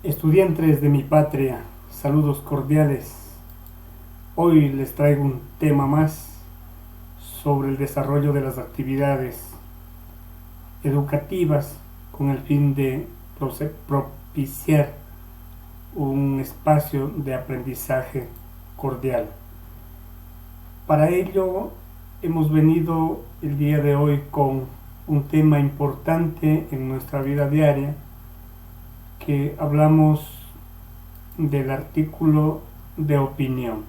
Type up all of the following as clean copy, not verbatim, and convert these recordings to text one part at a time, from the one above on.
Estudiantes de mi patria, saludos cordiales. Hoy les traigo un tema más sobre el desarrollo de las actividades educativas con el fin de propiciar un espacio de aprendizaje cordial. Para ello hemos venido el día de hoy con un tema importante en nuestra vida diaria, que hablamos del artículo de opinión.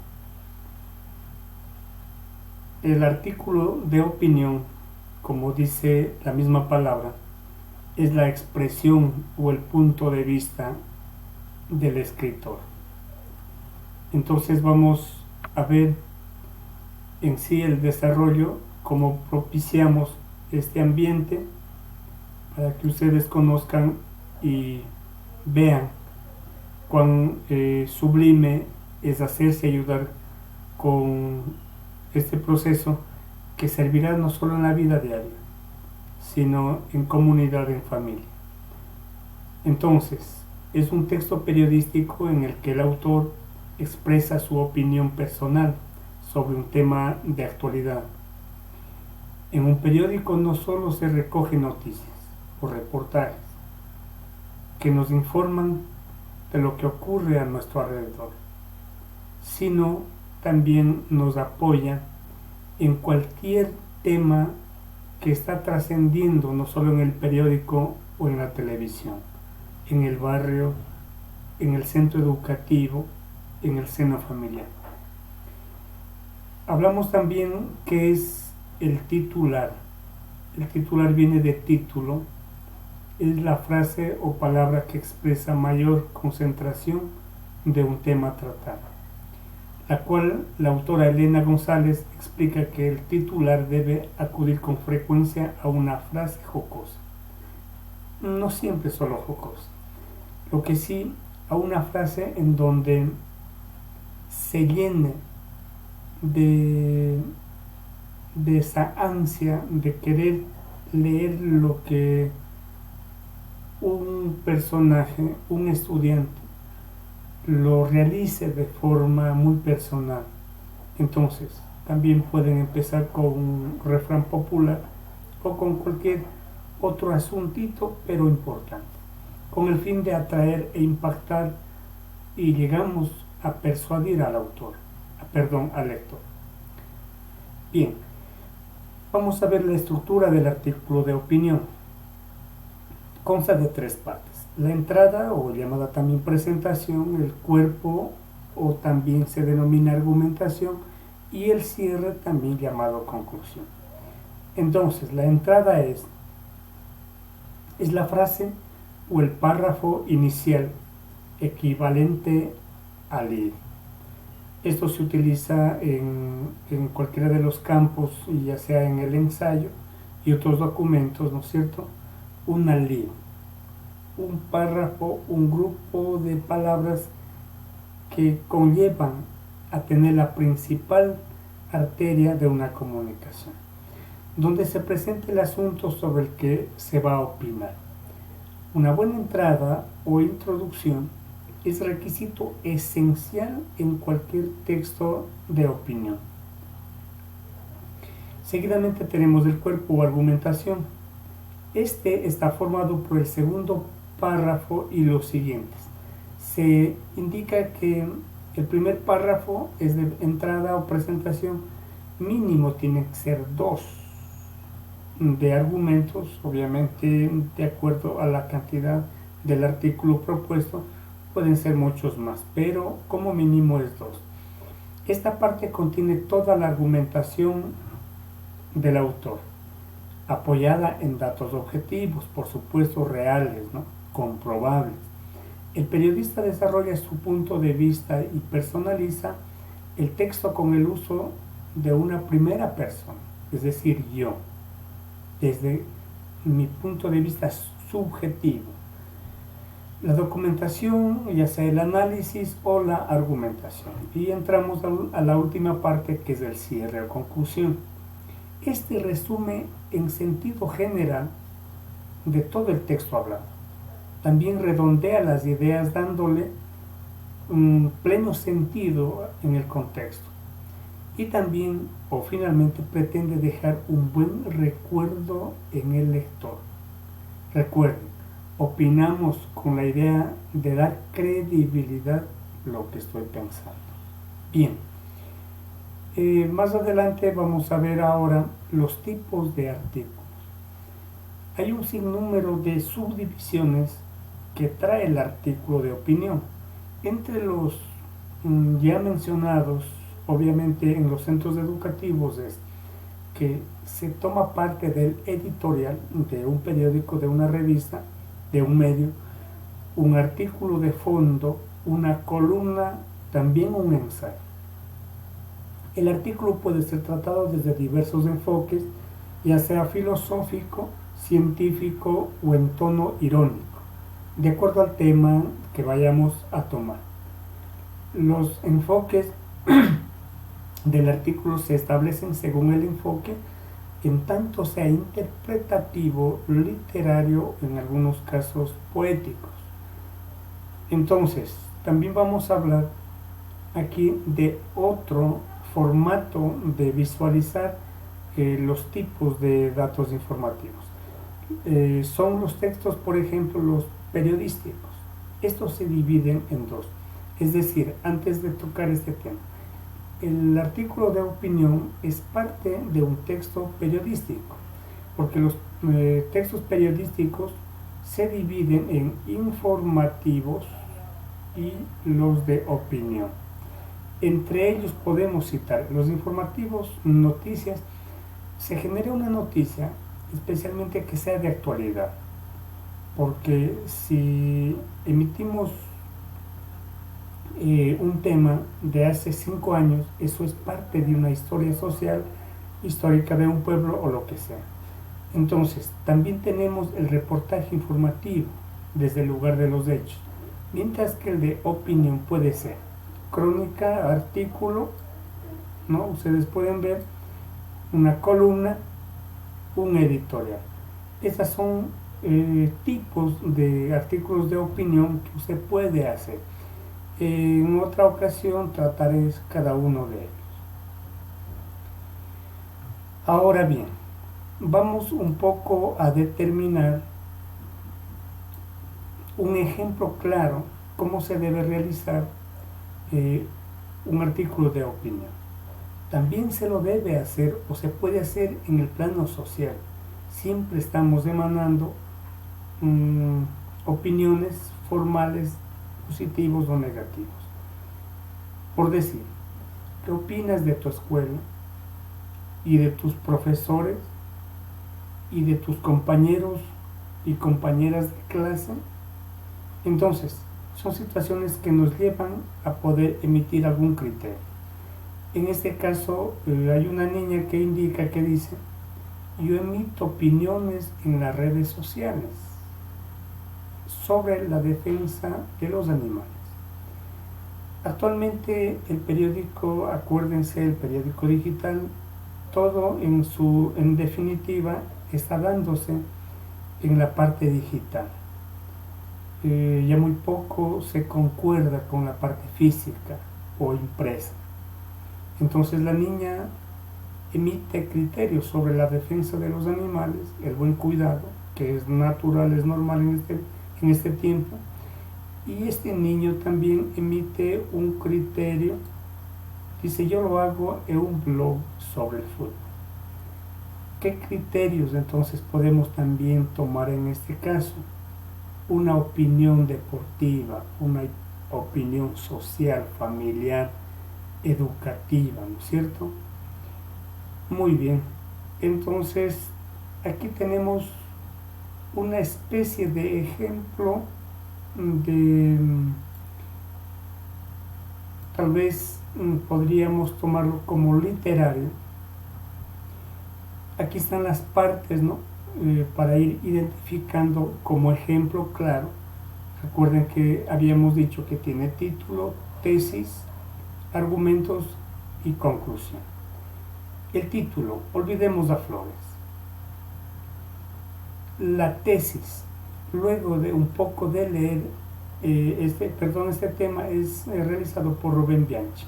El artículo de opinión, como dice la misma palabra, es la expresión o el punto de vista del escritor. Entonces vamos a ver en sí el desarrollo, cómo propiciamos este ambiente para que ustedes conozcan y vean cuán sublime es hacerse ayudar con este proceso, que servirá no solo en la vida diaria, sino en comunidad, en familia. Entonces, es un texto periodístico en el que el autor expresa su opinión personal sobre un tema de actualidad. En un periódico no solo se recogen noticias o reportajes que nos informan de lo que ocurre a nuestro alrededor, sino también nos apoya en cualquier tema que está trascendiendo, no solo en el periódico o en la televisión, en el barrio, en el centro educativo, en el seno familiar. Hablamos también que es el titular. El titular viene de título, es la frase o palabra que expresa mayor concentración de un tema tratado, la cual la autora Elena González explica que el titular debe acudir con frecuencia a una frase jocosa, no siempre solo jocosa, lo que sí a una frase en donde se llene de esa ansia de querer leer lo que un personaje, un estudiante, lo realice de forma muy personal. Entonces, también pueden empezar con un refrán popular o con cualquier otro asuntito, pero importante, con el fin de atraer e impactar, y llegamos a persuadir al autor, al lector. Bien, vamos a ver la estructura del artículo de opinión. Consta de 3 partes: la entrada, o llamada también presentación, el cuerpo, o también se denomina argumentación, y el cierre, también llamado conclusión. Entonces, la entrada es la frase o el párrafo inicial equivalente al lead. Esto se utiliza en cualquiera de los campos, ya sea en el ensayo y otros documentos, ¿no es cierto? Una lead, un párrafo, un grupo de palabras que conllevan a tener la principal arteria de una comunicación, donde se presenta el asunto sobre el que se va a opinar. Una buena entrada o introducción es requisito esencial en cualquier texto de opinión. Seguidamente tenemos el cuerpo o argumentación. Este está formado por el segundo párrafo y los siguientes. Se indica que el primer párrafo es de entrada o presentación, mínimo tiene que ser 2 de argumentos, obviamente de acuerdo a la cantidad del artículo propuesto, pueden ser muchos más, pero como mínimo es 2. Esta parte contiene toda la argumentación del autor, apoyada en datos objetivos, por supuesto reales, ¿no? Comprobables. El periodista desarrolla su punto de vista y personaliza el texto con el uso de una primera persona, es decir, yo, desde mi punto de vista subjetivo. La documentación, ya sea el análisis o la argumentación. Y entramos a la última parte, que es el cierre o conclusión. Este resume en sentido general de todo el texto hablado. también redondea las ideas dándole un pleno sentido en el contexto. Y también, o finalmente, pretende dejar un buen recuerdo en el lector. Recuerden, opinamos con la idea de dar credibilidad a lo que estoy pensando. Bien, más adelante vamos a ver ahora los tipos de artículos. Hay un sinnúmero de subdivisiones que trae el artículo de opinión. Entre los ya mencionados, obviamente en los centros educativos, es que se toma parte del editorial de un periódico, de una revista, de un medio, un artículo de fondo, una columna, también un ensayo. El artículo puede ser tratado desde diversos enfoques, ya sea filosófico, científico o en tono irónico, de acuerdo al tema que vayamos a tomar. Los enfoques del artículo se establecen según el enfoque, en tanto sea interpretativo, literario, en algunos casos poéticos. Entonces, también vamos a hablar aquí de otro formato de visualizar los tipos de datos informativos. Son los textos, por ejemplo, los periodísticos. Estos se dividen en dos. Es decir, antes de tocar este tema, el artículo de opinión es parte de un texto periodístico, porque los textos periodísticos se dividen en informativos y los de opinión. Entre ellos podemos citar los informativos, noticias. Se genera una noticia, especialmente que sea de actualidad, porque si emitimos un tema de hace 5 años, eso es parte de una historia social, histórica de un pueblo o lo que sea. Entonces, también tenemos el reportaje informativo desde el lugar de los hechos, mientras que el de opinión puede ser crónica, artículo, ¿no? Ustedes pueden ver una columna, un editorial. Estos son tipos de artículos de opinión que usted puede hacer. En otra ocasión trataré cada uno de ellos. Ahora bien, vamos un poco a determinar un ejemplo claro cómo se debe realizar un artículo de opinión. También se lo debe hacer o se puede hacer en el plano social. Siempre estamos emanando opiniones formales, positivos o negativos. Por decir, ¿qué opinas de tu escuela y de tus profesores y de tus compañeros y compañeras de clase? Entonces, son situaciones que nos llevan a poder emitir algún criterio. En este caso, hay una niña que indica, que dice: yo emito opiniones en las redes sociales sobre la defensa de los animales. Actualmente el periódico, acuérdense, el periódico digital, todo en definitiva está dándose en la parte digital. Ya muy poco se concuerda con la parte física o impresa. Entonces la niña emite criterios sobre la defensa de los animales, el buen cuidado, que es natural, es normal en este tiempo, y este niño también emite un criterio, dice: yo lo hago en un blog sobre el fútbol. ¿Qué criterios entonces podemos también tomar en este caso? Una opinión deportiva, una opinión social, familiar, educativa, ¿no es cierto? Muy bien, entonces aquí tenemos una especie de ejemplo de, tal vez podríamos tomarlo como literario. Aquí están las partes, ¿no? Para ir identificando como ejemplo claro. Recuerden que habíamos dicho que tiene título, tesis, argumentos y conclusión. El título, olvidemos a Flores. La tesis luego de un poco de leer este tema es realizado por Rubén Bianchi.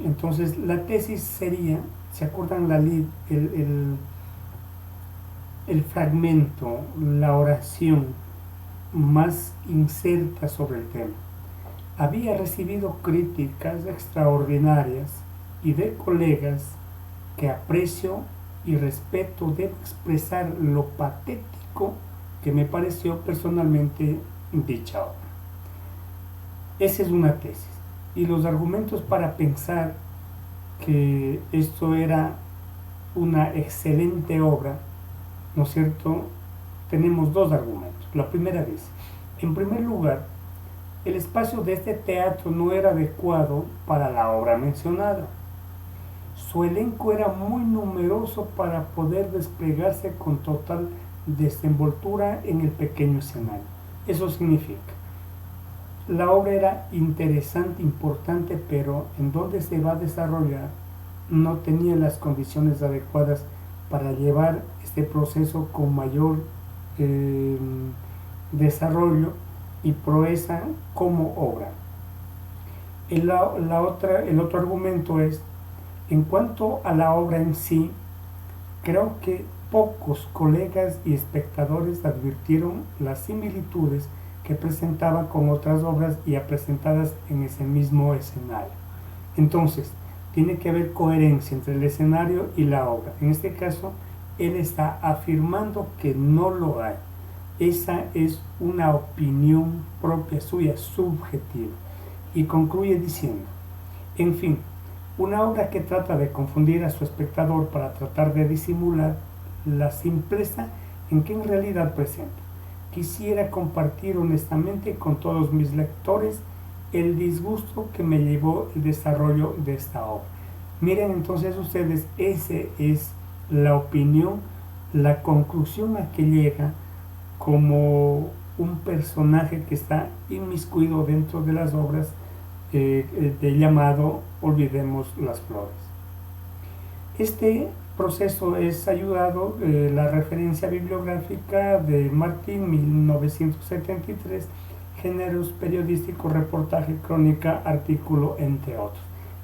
Entonces la tesis sería, ¿se acuerdan el fragmento, la oración más inserta sobre el tema? Había recibido críticas extraordinarias y de colegas que aprecio y respeto. Debo expresar lo patético que me pareció personalmente dicha obra. Esa es una tesis. Y los argumentos para pensar que esto era una excelente obra, ¿no es cierto? Tenemos dos argumentos. La primera dice, en primer lugar, el espacio de este teatro no era adecuado para la obra mencionada. Su elenco era muy numeroso para poder desplegarse con total desenvoltura en el pequeño escenario. Eso significa, la obra era interesante, importante, pero en donde se va a desarrollar no tenía las condiciones adecuadas para llevar este proceso con mayor desarrollo y proeza como obra. El otro argumento es, en cuanto a la obra en sí, creo que pocos colegas y espectadores advirtieron las similitudes que presentaba con otras obras ya presentadas en ese mismo escenario. Entonces, tiene que haber coherencia entre el escenario y la obra. En este caso, él está afirmando que no lo hay. Esa es una opinión propia suya, subjetiva. Y concluye diciendo, en fin, una obra que trata de confundir a su espectador para tratar de disimular la simpleza en que en realidad presenta. Quisiera compartir honestamente con todos mis lectores el disgusto que me llevó el desarrollo de esta obra. Miren entonces ustedes, esa es la opinión, la conclusión a que llega como un personaje que está inmiscuido dentro de las obras de llamado Olvidemos las Flores. Este proceso es ayudado la referencia bibliográfica de Martín, 1973, géneros periodísticos, reportaje, crónica, artículo, entre otros.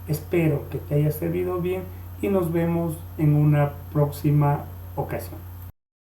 Espero que te haya servido bien y nos vemos en una próxima ocasión.